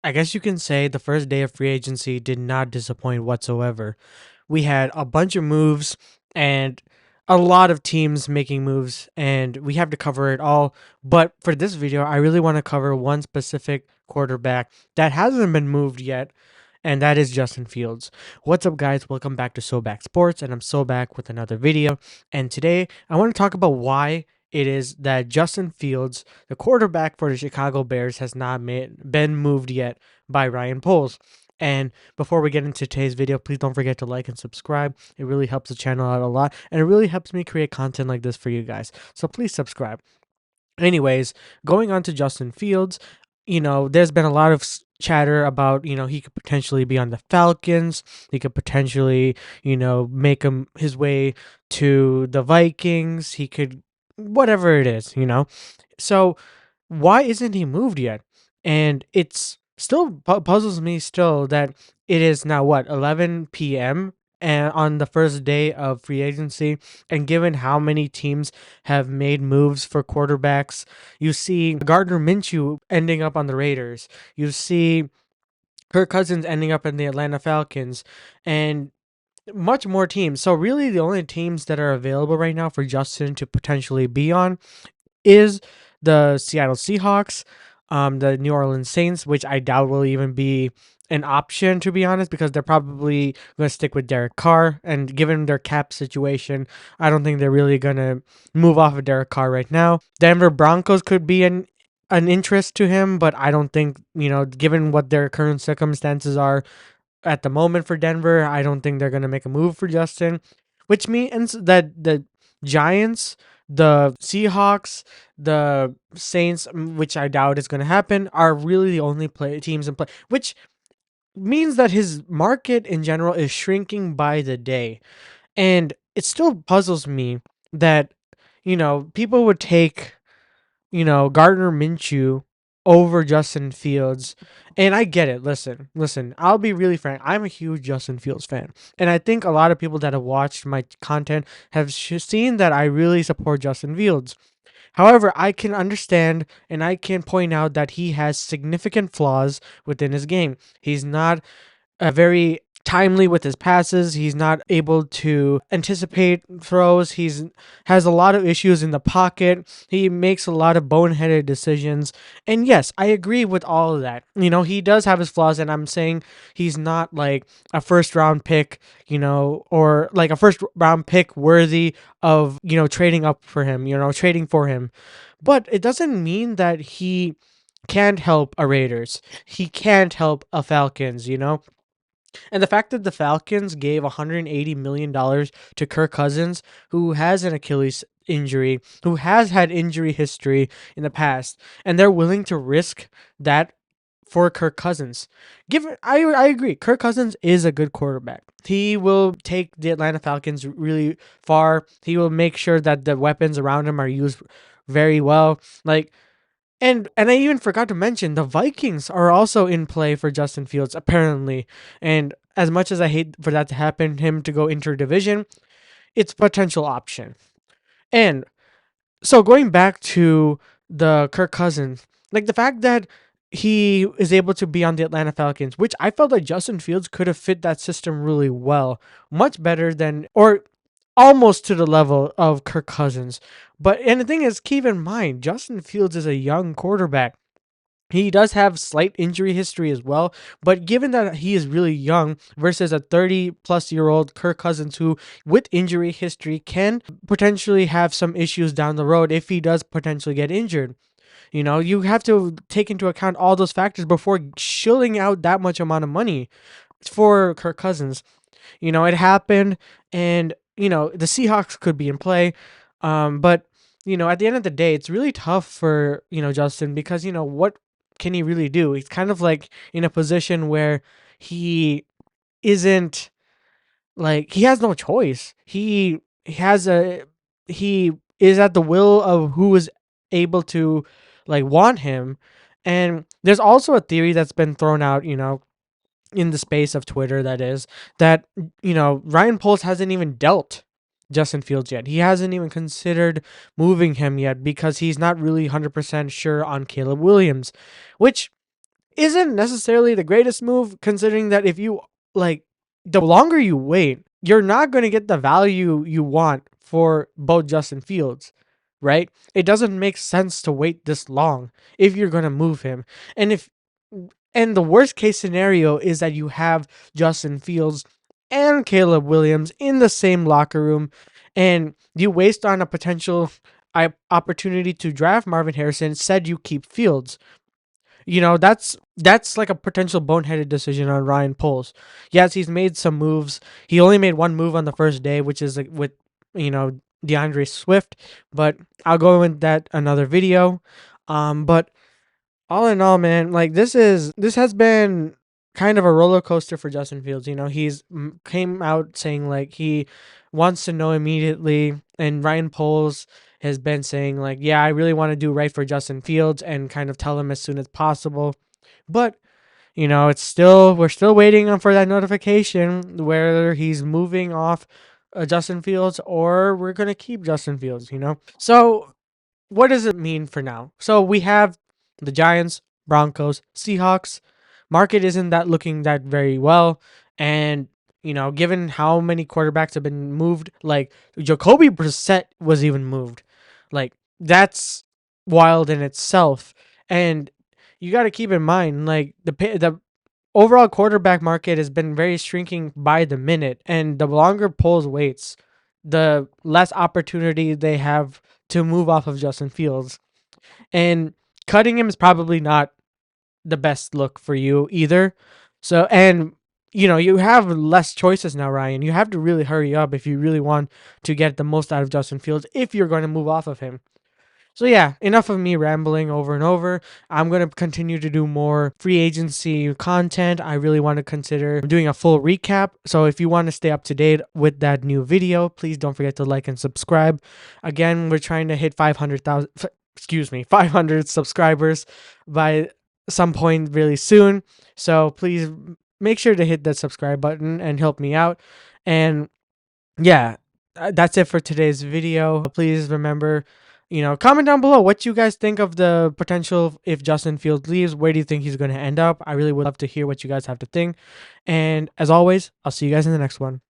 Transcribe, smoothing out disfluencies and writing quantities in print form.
I guess you can say the first day of free agency did not disappoint whatsoever. We had a bunch of moves and a lot of teams making moves, and we have to cover it all. But for this video, I really want to cover one specific quarterback that hasn't been moved yet, and that is Justin Fields. What's up, guys? Welcome back to SoBack Sports, and I'm so back with another video. And today, I want to talk about why it is that Justin Fields, the quarterback for the Chicago Bears, has not been moved yet by Ryan Poles. And before we get into today's video, please don't forget to like and subscribe. It really helps the channel out a lot, and it really helps me create content like this for you guys. So please subscribe. Anyways, going on to Justin Fields, there's been a lot of chatter about, he could potentially be on the Falcons. He could potentially, make his way to the Vikings. He could, whatever it is. So why isn't he moved yet? And it's still puzzles me still that it is now what 11 p.m. and on the first day of free agency, and given how many teams have made moves for quarterbacks, you see Gardner Minshew ending up on the Raiders. You see Kirk Cousins ending up in the Atlanta Falcons, and much more teams. So really, the only teams that are available right now for Justin to potentially be on is the Seattle Seahawks, the New Orleans Saints, which I doubt will even be an option, to be honest, because they're probably going to stick with Derek Carr. And given their cap situation, I don't think they're really going to move off of Derek Carr right now. Denver Broncos could be an interest to him, but I don't think, given what their current circumstances are at the moment for Denver, I don't think they're going to make a move for Justin, which means that the Giants, the Seahawks, the Saints, which I doubt is going to happen, are really the only teams in play, which means that his market in general is shrinking by the day. And it still puzzles me that, people would take, Gardner Minshew over Justin Fields. And I get it. Listen, I'll be really frank. I'm a huge Justin Fields fan. And I think a lot of people that have watched my content have seen that I really support Justin Fields. However, I can understand and I can point out that he has significant flaws within his game. He's not very timely with his passes. He's not able to anticipate throws. He's has a lot of issues in the pocket. He makes a lot of boneheaded decisions. And yes, I agree with all of that. He does have his flaws, and I'm saying he's not like a first round pick, or like a first round pick worthy of, trading up for him, trading for him. But it doesn't mean that he can't help a Raiders. He can't help a Falcons. And the fact that the Falcons gave $180 million to Kirk Cousins, who has an Achilles injury, who has had injury history in the past, and they're willing to risk that for Kirk Cousins. I agree. Kirk Cousins is a good quarterback. He will take the Atlanta Falcons really far. He will make sure that the weapons around him are used very well. And I even forgot to mention the Vikings are also in play for Justin Fields, apparently. And as much as I hate for that to happen, him to go interdivision, it's a potential option. And so going back to the Kirk Cousins, like the fact that he is able to be on the Atlanta Falcons, which I felt like Justin Fields could have fit that system really well, much better than, or almost to the level of Kirk Cousins. And the thing is, keep in mind, Justin Fields is a young quarterback. He does have slight injury history as well, but given that he is really young versus a 30-plus-year-old Kirk Cousins who, with injury history, can potentially have some issues down the road if he does potentially get injured. You have to take into account all those factors before shilling out that much amount of money for Kirk Cousins. It happened, and, the Seahawks could be in play. But, at the end of the day, it's really tough for, Justin, because, what can he really do? He's kind of like in a position where he isn't like he has no choice. He is at the will of who is able to like want him. And there's also a theory that's been thrown out, in the space of Twitter, that is, that, Ryan Poles hasn't even dealt Justin Fields yet. He hasn't even considered moving him yet because he's not really 100% sure on Caleb Williams, which isn't necessarily the greatest move, considering that if you like, the longer you wait, you're not going to get the value you want for both Justin Fields, right? It doesn't make sense to wait this long if you're going to move him. And if and the worst case scenario is that you have Justin Fields and Caleb Williams in the same locker room, and you waste on a potential opportunity to draft Marvin Harrison. Said you keep Fields. That's like a potential boneheaded decision on Ryan Poles. Yes, he's made some moves. He only made one move on the first day, which is like with DeAndre Swift, but I'll go into that another video. But all in all, man, like this has been kind of a roller coaster for Justin Fields. He's came out saying like he wants to know immediately, and Ryan Poles has been saying like, yeah, I really want to do right for Justin Fields and kind of tell him as soon as possible. But we're still waiting on for that notification whether he's moving off Justin Fields or we're gonna keep Justin Fields. So what does it mean for now? So we have the Giants, Broncos, Seahawks. Market isn't that looking that very well. And, given how many quarterbacks have been moved, like Jacoby Brissett was even moved. Like, that's wild in itself. And you got to keep in mind, like, the overall quarterback market has been very shrinking by the minute. And the longer Poles waits, the less opportunity they have to move off of Justin Fields. And cutting him is probably not the best look for you either. So, and you have less choices now, Ryan. You have to really hurry up if you really want to get the most out of Justin Fields if you're going to move off of him. So yeah, enough of me rambling over and over. I'm going to continue to do more free agency content. I really want to consider doing a full recap. So if you want to stay up to date with that new video, please don't forget to like and subscribe. Again, we're trying to hit 500 subscribers by some point really soon. So please make sure to hit that subscribe button and help me out. And yeah, that's it for today's video. Please remember, comment down below what you guys think of the potential if Justin Fields leaves. Where do you think he's going to end up? I really would love to hear what you guys have to think. And as always, I'll see you guys in the next one.